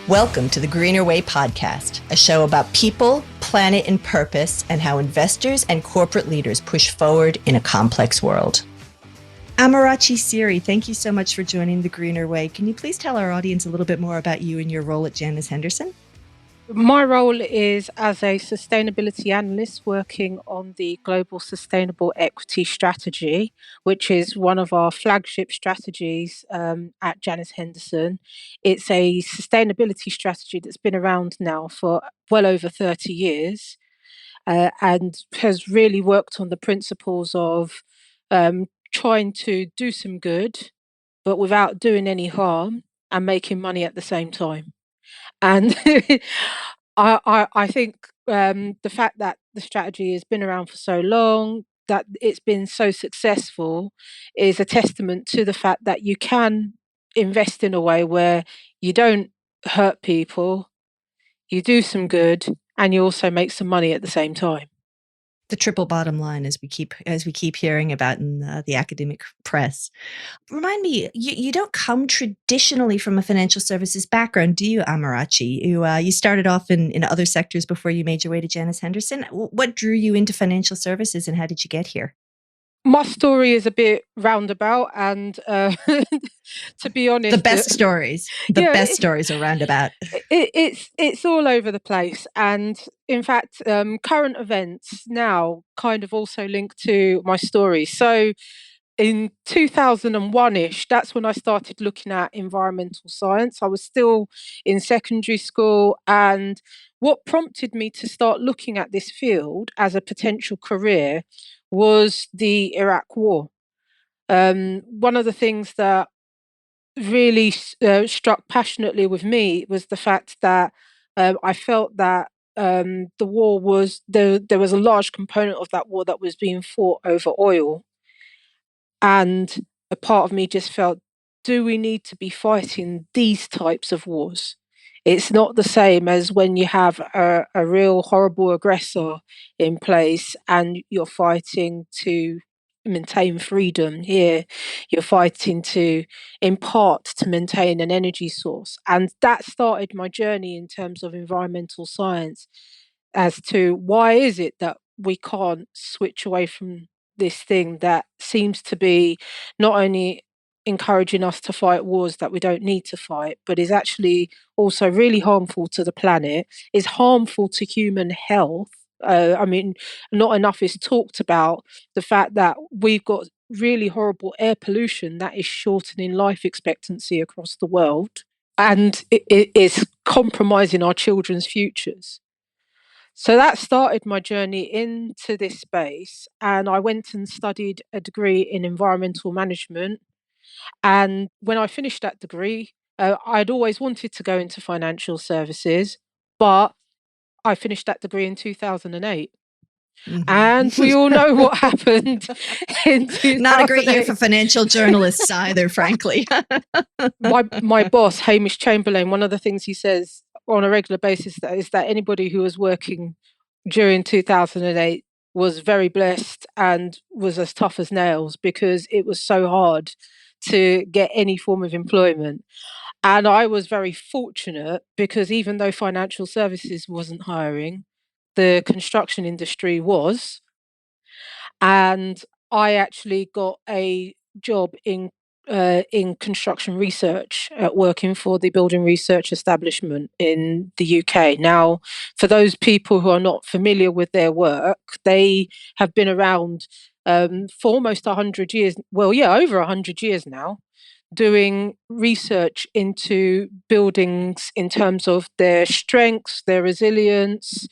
Welcome to the Greener Way podcast, a show about people, planet, and purpose, and how investors and corporate leaders push forward in a complex world. Amarachi Seery, thank you so much for joining the Greener Way. Can you please tell our audience a little bit more about you and your role at Janus Henderson? My role is as a sustainability analyst working on the Global Sustainable Equity Strategy, which is one of our flagship strategies at Janus Henderson. It's a sustainability strategy that's been around now for well over 30 years and has really worked on the principles of trying to do some good, but without doing any harm and making money at the same time. And I think the fact that the strategy has been around for so long, that it's been so successful, is a testament to the fact that you can invest in a way where you don't hurt people, you do some good, and you also make some money at the same time. The triple bottom line, as we keep hearing about in the academic press. Remind me, you don't come traditionally from a financial services background, do you, Amarachi? You started off in other sectors before you made your way to Janus Henderson. What drew you into financial services, and how did you get here? My story is a bit roundabout, and to be honest, The best stories are roundabout. It's all over the place, and in fact, current events now kind of also link to my story. So, in 2001-ish, that's when I started looking at environmental science. I was still in secondary school, and what prompted me to start looking at this field as a potential career was the Iraq War. One of the things that really struck passionately with me was the fact that I felt that the war was there was a large component of that war that was being fought over oil, and a part of me just felt, do we need to be fighting these types of wars? It's not the same as when you have a real horrible aggressor in place and you're fighting to maintain freedom. Here, you're fighting to, in part, to maintain an energy source. And that started my journey in terms of environmental science as to why is it that we can't switch away from this thing that seems to be not only encouraging us to fight wars that we don't need to fight, but is actually also really harmful to the planet, is harmful to human health. I mean, not enough is talked about the fact that we've got really horrible air pollution that is shortening life expectancy across the world, and it is compromising our children's futures. So that started my journey into this space, and I went and studied a degree in environmental management. And when I finished that degree, I'd always wanted to go into financial services, but I finished that degree in 2008. Mm-hmm. And we all know what happened in 2008. Not a great year for financial journalists either, frankly. My boss, Hamish Chamberlain, one of the things he says on a regular basis is that anybody who was working during 2008 was very blessed and was as tough as nails, because it was so hard to get any form of employment. And I was very fortunate because even though financial services wasn't hiring, the construction industry was. And I actually got a job in construction research, working for the building research establishment in the UK. Now, for those people who are not familiar with their work, they have been around for almost 100 years. Well, yeah, over 100 years now, doing research into buildings in terms of their strengths, their resilience,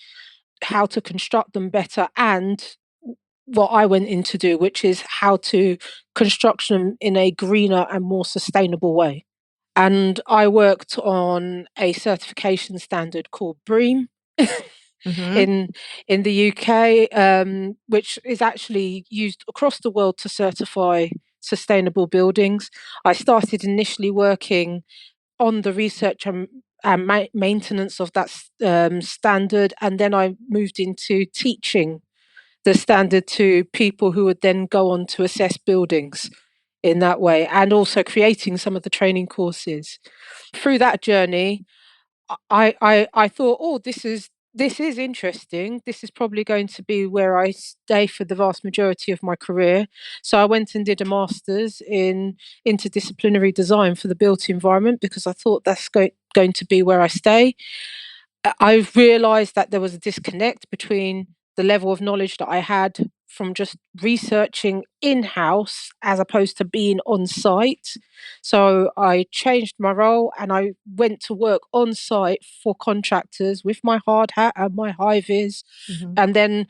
how to construct them better, and what I went in to do, which is how to construct them in a greener and more sustainable way. And I worked on a certification standard called BREEAM in the UK, which is actually used across the world to certify sustainable buildings. I started initially working on the research and maintenance of that standard, and then I moved into teaching the standard to people who would then go on to assess buildings in that way, and also creating some of the training courses. Through that journey, I thought, oh, this is interesting. This is probably going to be where I stay for the vast majority of my career. So I went and did a master's in interdisciplinary design for the built environment because I thought that's going to be where I stay. I realized that there was a disconnect between the level of knowledge that I had from just researching in house as opposed to being on site. So I changed my role and I went to work on site for contractors with my hard hat and my high vis. Mhm. And then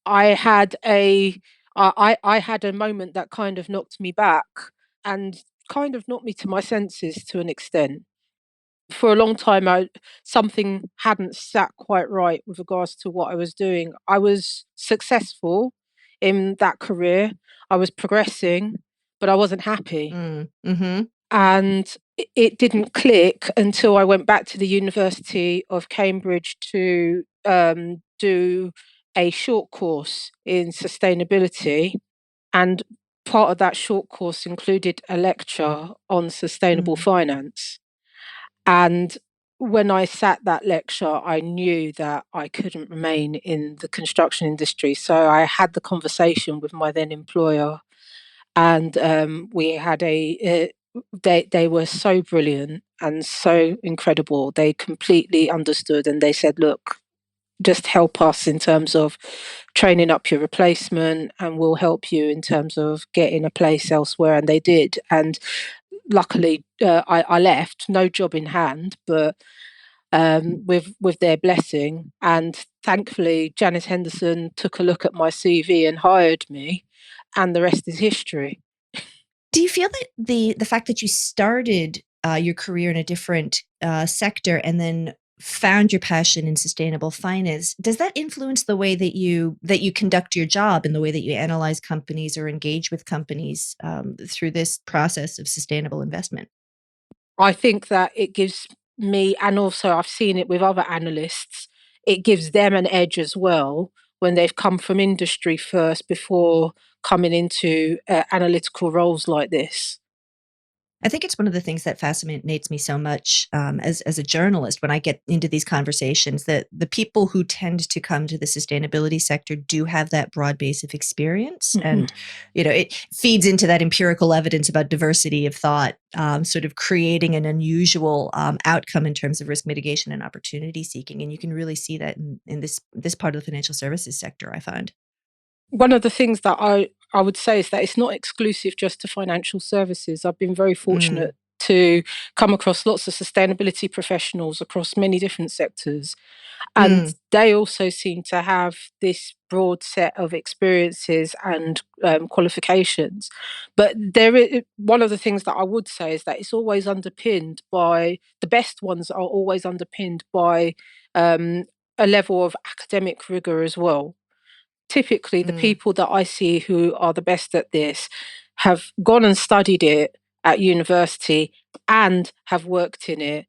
I had I had a moment that kind of knocked me back and kind of knocked me to my senses to an extent. For a long time, something hadn't sat quite right with regards to what I was doing. I was successful in that career. I was progressing, but I wasn't happy. Mm. Mhm. And it didn't click until I went back to the University of Cambridge to do a short course in sustainability. And part of that short course included a lecture on sustainable Mm. finance. And when I sat that lecture, I knew that I couldn't remain in the construction industry. So I had the conversation with my then employer, and we had they were so brilliant and so incredible. They completely understood, and they said, "Look, just help us in terms of training up your replacement, and we'll help you in terms of getting a place elsewhere." And they did, and luckily, I left, no job in hand, but with their blessing, and thankfully, Janus Henderson took a look at my CV and hired me, and the rest is history. Do you feel that the fact that you started your career in a different sector and then found your passion in sustainable finance, does that influence the way that you conduct your job and the way that you analyze companies or engage with companies through this process of sustainable investment? I think that it gives me, and also I've seen it with other analysts, it gives them an edge as well when they've come from industry first before coming into analytical roles like this. I think it's one of the things that fascinates me so much as a journalist when I get into these conversations that the people who tend to come to the sustainability sector do have that broad base of experience, Mhm. and it feeds into that empirical evidence about diversity of thought, sort of creating an unusual outcome in terms of risk mitigation and opportunity seeking, and you can really see that in this part of the financial services sector. I find. One of the things that I would say is that it's not exclusive just to financial services. I've been very Mm, fortunate to come across lots of sustainability professionals across many different sectors. And mm, they also seem to have this broad set of experiences and qualifications. But one of the things that I would say is that it's always underpinned by the best ones are always underpinned by um, a level of academic rigor as well. Typically, the mm, people that I see who are the best at this have gone and studied it at university and have worked in it,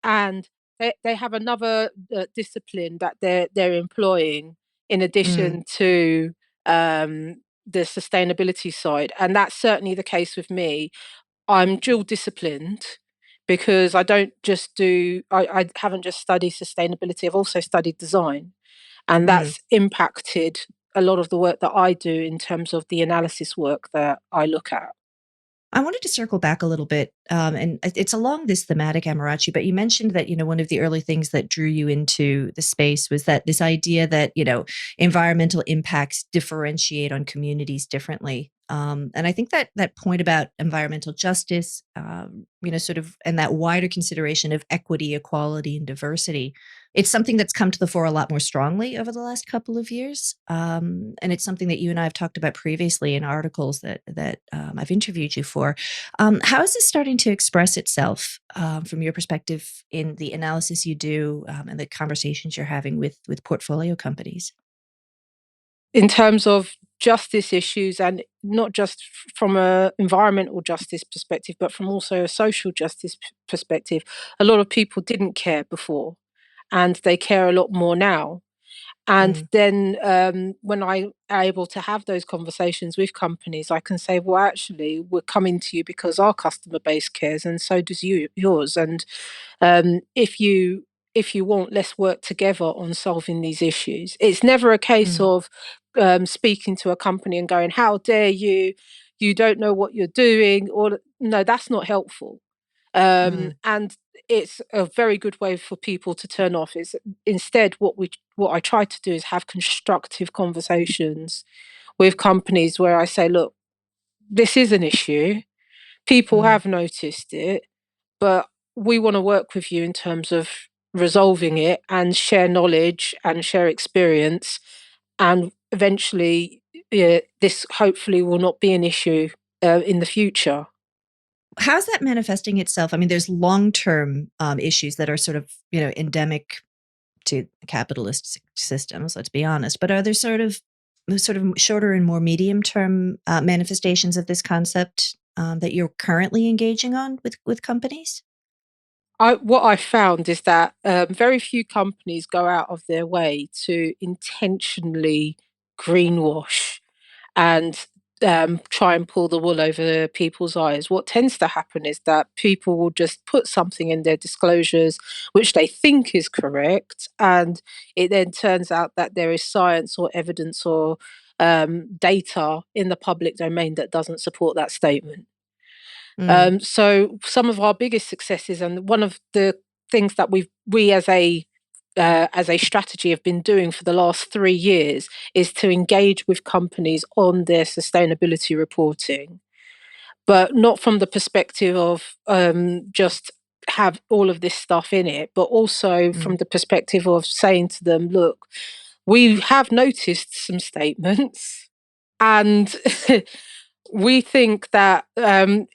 and they have another discipline that they're employing in mm, addition to the sustainability side, and that's certainly the case with me. I'm dual disciplined because I don't just do I haven't just studied sustainability, I've also studied design, and mm. that's impacted a lot of the work that I do in terms of the analysis work that I look at. I wanted to circle back a little bit, and it's along this thematic, Amarachi. But you mentioned that one of the early things that drew you into the space was that this idea that environmental impacts differentiate on communities differently, and I think that that point about environmental justice, sort of, and that wider consideration of equity, equality, and diversity. It's something that's come to the fore a lot more strongly over the last couple of years, and it's something that you and I have talked about previously in articles that I've interviewed you for. How is this starting to express itself from your perspective in the analysis you do and the conversations you're having with portfolio companies? In terms of justice issues, and not just from a environmental justice perspective, but from also a social justice perspective, a lot of people didn't care before, and they care a lot more now. And Mm, then when I am able to have those conversations with companies, I can say, well, actually, we're coming to you because our customer base cares, and so does yours. And if you want, let's work together on solving these issues. It's never a case mm, of speaking to a company and going, "How dare you? You don't know what you're doing." Or no, that's not helpful. mm. And it's a very good way for people to turn off. Is instead what I try to do is have constructive conversations with companies where I say, "Look, this is an issue. People Mm. have noticed it, but we want to work with you in terms of resolving it and share knowledge and share experience. And eventually, yeah, this hopefully will not be an issue in the future." How's that manifesting itself? I mean, there's long-term issues that are sort of, endemic to capitalist systems, let's be honest. But are there sort of shorter and more medium-term manifestations of this concept that you're currently engaging on with companies? What I found is that very few companies go out of their way to intentionally greenwash and try and pull the wool over people's eyes. What tends to happen is that people will just put something in their disclosures which they think is correct, and it then turns out that there is science or evidence or data in the public domain that doesn't support that statement. Mm, So some of our biggest successes, and one of the things that we as a strategy have been doing for the last 3 years, is to engage with companies on their sustainability reporting, but not from the perspective of just have all of this stuff in it, but also mm. from the perspective of saying to them, look, we have noticed some statements, and we think that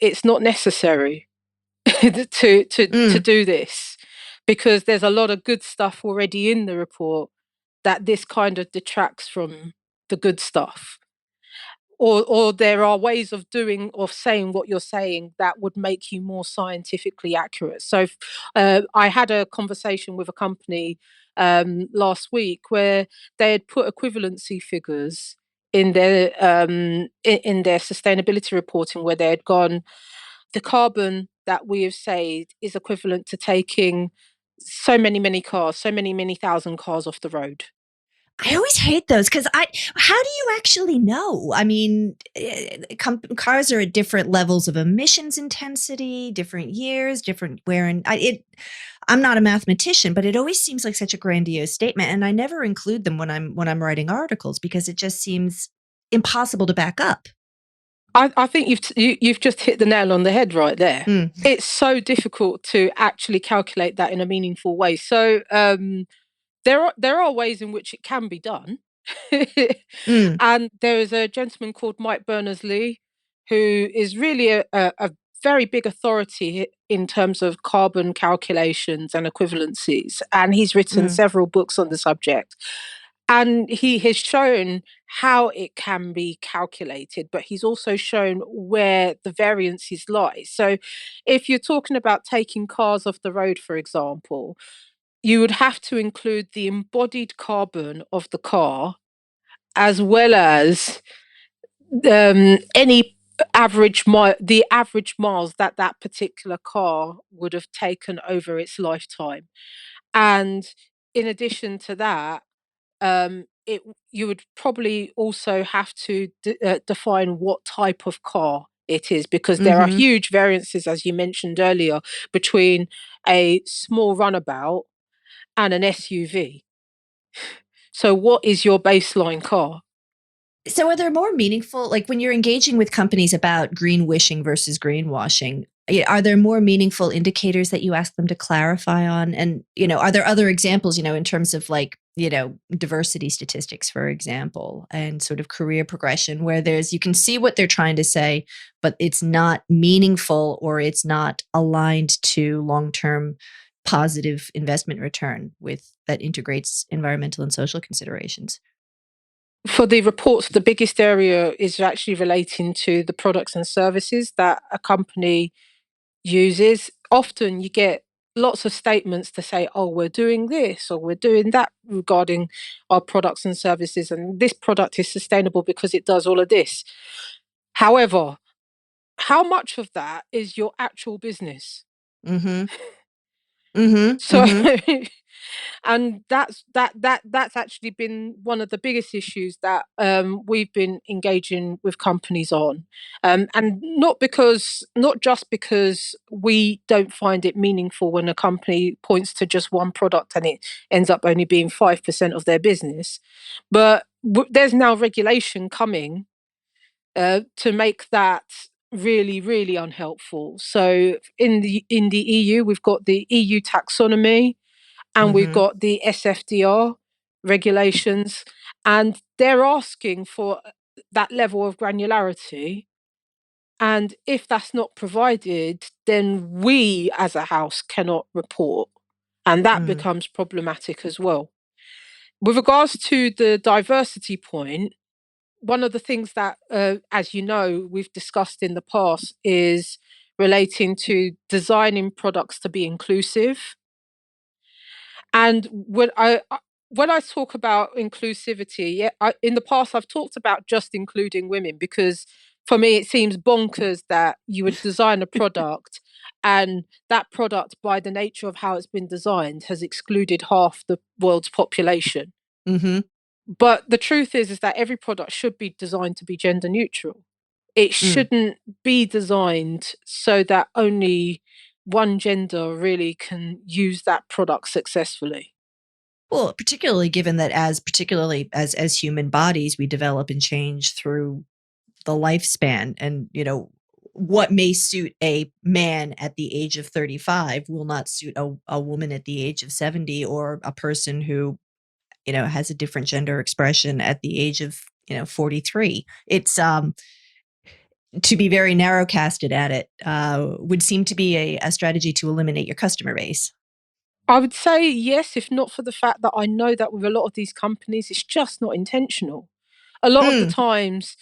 it's not necessary to Mm. do this, because there's a lot of good stuff already in the report that this kind of detracts from the good stuff. Or there are ways of doing or saying what you're saying that would make you more scientifically accurate. So I had a conversation with a company last week where they had put equivalency figures in their in their sustainability reporting, where they had gone, the carbon that we have saved is equivalent to taking so many cars, so many thousand cars off the road. I always hate those because how do you actually know? I mean, cars are at different levels of emissions intensity, different years, different wear and I'm not a mathematician, but it always seems like such a grandiose statement, and I never include them when I'm writing articles because it just seems impossible to back up. I think you've just hit the nail on the head right there. Mm, It's so difficult to actually calculate that in a meaningful way. So there are ways in which it can be done, mm, and there is a gentleman called Mike Berners-Lee, who is really a very big authority in terms of carbon calculations and equivalencies, and he's written mm. several books on the subject. And he has shown how it can be calculated, but he's also shown where the variances lie. So, if you're talking about taking cars off the road, for example, you would have to include the embodied carbon of the car, as well as any the average miles that that particular car would have taken over its lifetime. And in addition to that, it you would probably also have to define what type of car it is, because there are Mhm. huge variances, as you mentioned earlier, between a small runabout and an SUV. So, what is your baseline car? So are there more meaningful, like when you're engaging with companies about green wishing versus greenwashing, are there more meaningful indicators that you ask them to clarify on? And, are there other examples, in terms of like, diversity statistics, for example, and sort of career progression where you can see what they're trying to say, but it's not meaningful or it's not aligned to long-term positive investment return with that integrates environmental and social considerations. For the reports, the biggest area is actually relating to the products and services that a company uses. Often you get lots of statements to say, oh, we're doing this or we're doing that regarding our products and services, and this product is sustainable because it does all of this. However, how much of that is your actual business? Mhm. Mhm. So Mhm. and that's actually been one of the biggest issues that we've been engaging with companies on, and not just because we don't find it meaningful when a company points to just one product and it ends up only being 5% of their business, but there's now regulation coming to make that really really unhelpful. So in the EU we've got the EU taxonomy, and we've Mhm. got the SFDR regulations, and they're asking for that level of granularity. And if that's not provided, then we as a house cannot report. And that Mm. becomes problematic as well. With regards to the diversity point, one of the things that, as you know, we've discussed in the past is relating to designing products to be inclusive. And when I talk about inclusivity, yeah, in the past I've talked about just including women because for me it seems bonkers that you would design a product and that product, by the nature of how it's been designed, has excluded half the world's population. Mhm. But the truth is that every product should be designed to be gender neutral. It Mm. shouldn't be designed so that only one gender really can use that product successfully. Well, particularly given that particularly as human bodies, we develop and change through the lifespan, and, what may suit a man at the age of 35 will not suit a woman at the age of 70, or a person who, has a different gender expression at the age of, 43. It's, to be very narrow casted at it, would seem to be a strategy to eliminate your customer base. I would say yes, if not for the fact that I know that with a lot of these companies, it's just not intentional. A lot of the Mm. times,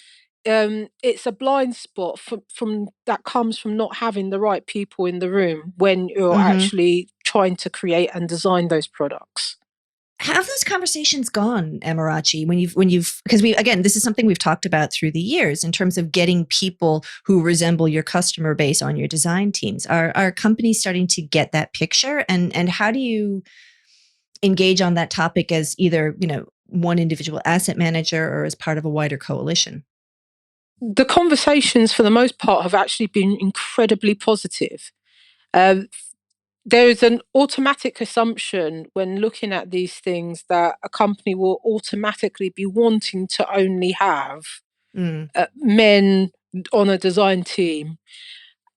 it's a blind spot from that comes from not having the right people in the room when you're Mhm. actually trying to create and design those products. How have those conversations gone, Amarachi, when you've because we again, this is something we've talked about through the years in terms of getting people who resemble your customer base on your design teams. Are companies starting to get that picture? And how do you engage on that topic as either, one individual asset manager or as part of a wider coalition? The conversations, for the most part, have actually been incredibly positive. Um, there is an automatic assumption when looking at these things that a company will automatically be wanting to only have Mm. men on a design team.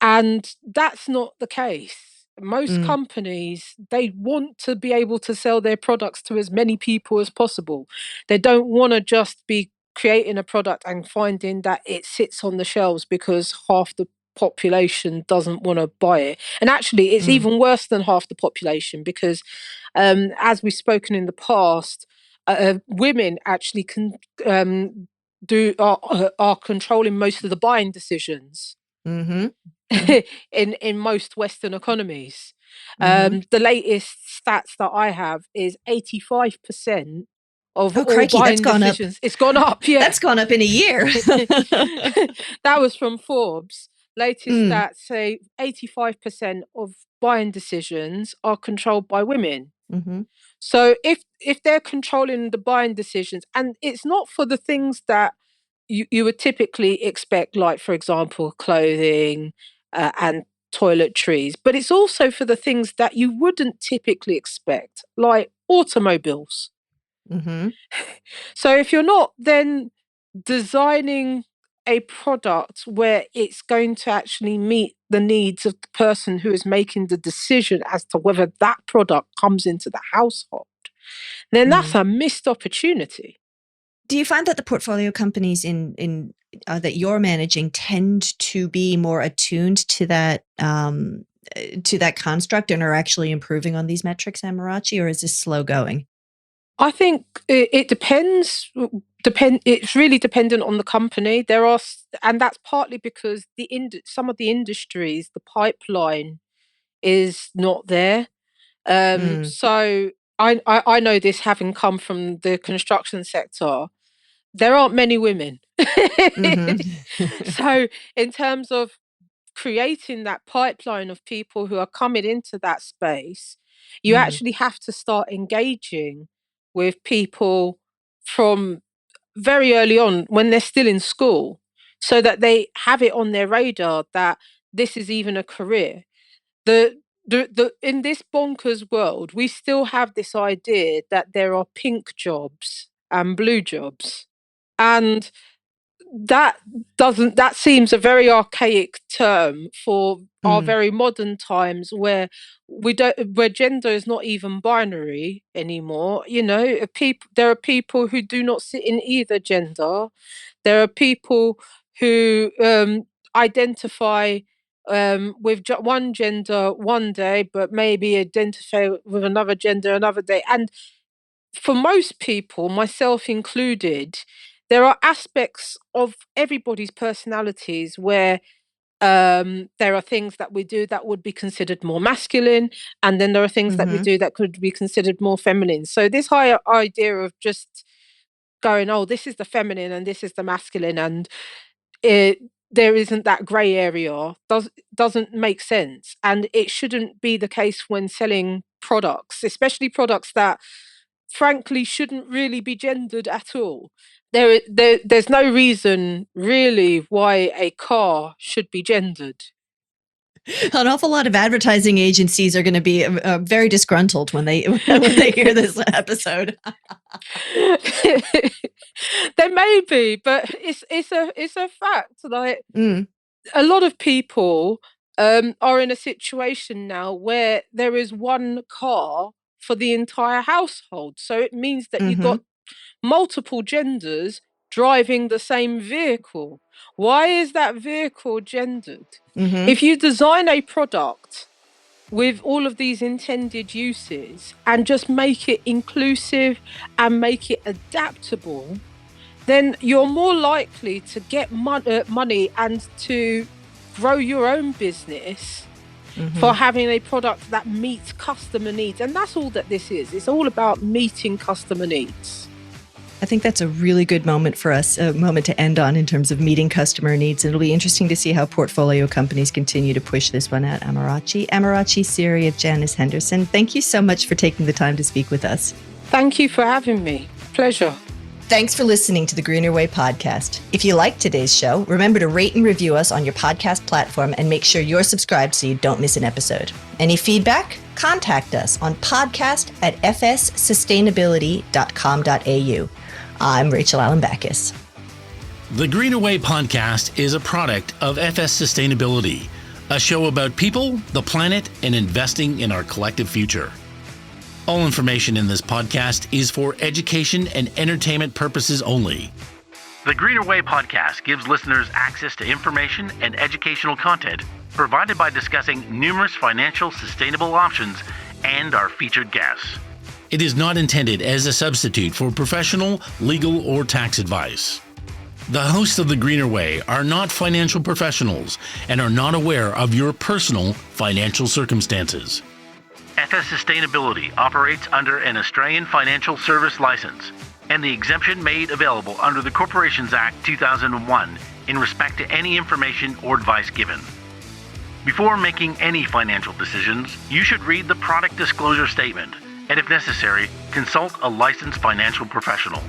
And that's not the case. Most Mm. companies, they want to be able to sell their products to as many people as possible. They don't want to just be creating a product and finding that it sits on the shelves because half the population doesn't want to buy it. And actually, it's Mm. even worse than half the population because, as we've spoken in the past, women actually can do are controlling most of the buying decisions Mhm. Mhm. in most Western economies. Mhm. The latest stats that I have is 85% of Oh, all crikey, that's buying gone up. decisions. It's gone up, yeah. That's gone up in a year. That was from Forbes. Latest Mm. stats say 85% of buying decisions are controlled by women. Mhm. So if they're controlling the buying decisions, and it's not for the things that you would typically expect, like for example, clothing and toiletries, but it's also for the things that you wouldn't typically expect, like automobiles. Mhm. So if you're not then designing a product where it's going to actually meet the needs of the person who is making the decision as to whether that product comes into the household, then that's Mm. a missed opportunity. Do you find that the portfolio companies in that you're managing tend to be more attuned to that construct and are actually improving on these metrics, Amarachi, or is this slow going? I think it depends. It's really dependent on the company. And that's partly because some of the industries, the pipeline is not there. Mm, So I know this, having come from the construction sector, there aren't many women. mhm. So in terms of creating that pipeline of people who are coming into that space, you Mm, actually have to start engaging with people from very early on when they're still in school, so that they have it on their radar that this is even a career. The in this bonkers world, we still have this idea that there are pink jobs and blue jobs. And that that seems a very archaic term for our mm, very modern times, where gender is not even binary anymore. People, there are people who do not sit in either gender. There are people who identify with one gender one day, but maybe identify with another gender another day. And for most people, myself included, there are aspects of everybody's personalities where there are things that we do that would be considered more masculine, and then there are things that we mhm. do that could be considered more feminine. So this higher idea of just going, oh, this is the feminine and this is the masculine, and it there isn't that grey area, doesn't make sense. And it shouldn't be the case when selling products, especially products that frankly shouldn't really be gendered at all. There's no reason really why a car should be gendered. An awful lot of advertising agencies are gonna be, very disgruntled when they when they hear this episode. There may be, but it's a fact. Like, Mm, a lot of people are in a situation now where there is one car for the entire household. So it means that you've got mhm, multiple genders driving the same vehicle. Why is that vehicle gendered? mhm, If you design a product with all of these intended uses and just make it inclusive and make it adaptable, then you're more likely to get money and to grow your own business for mhm. having a product that meets customer needs. And that's all that this is. It's all about meeting customer needs. I think that's a really good moment for us, a moment to end on in terms of meeting customer needs. It'll be interesting to see how portfolio companies continue to push this one at Amarachi. Amarachi Seery of Janus Henderson, thank you so much for taking the time to speak with us. Thank you for having me. Pleasure. Thanks for listening to the Greener Way podcast. If you liked today's show, remember to rate and review us on your podcast platform and make sure you're subscribed so you don't miss an episode. Any feedback? Contact us on podcast@fssustainability.com.au. I'm Rachel Allen Backus. The Greener Way podcast is a product of FS Sustainability, a show about people, the planet, and investing in our collective future. All information in this podcast is for education and entertainment purposes only. The Greener Way podcast gives listeners access to information and educational content provided by discussing numerous financial sustainable options and our featured guests. It is not intended as a substitute for professional, legal, or tax advice. The hosts of The Greener Way are not financial professionals and are not aware of your personal financial circumstances. FS Sustainability operates under an Australian Financial Service License and the exemption made available under the Corporations Act 2001 in respect to any information or advice given. Before making any financial decisions, you should read the product disclosure statement and, if necessary, consult a licensed financial professional.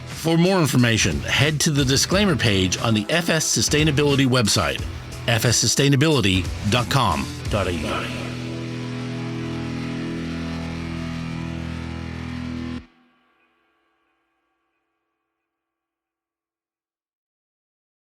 For more information, head to the disclaimer page on the FS Sustainability website, fssustainability.com.au.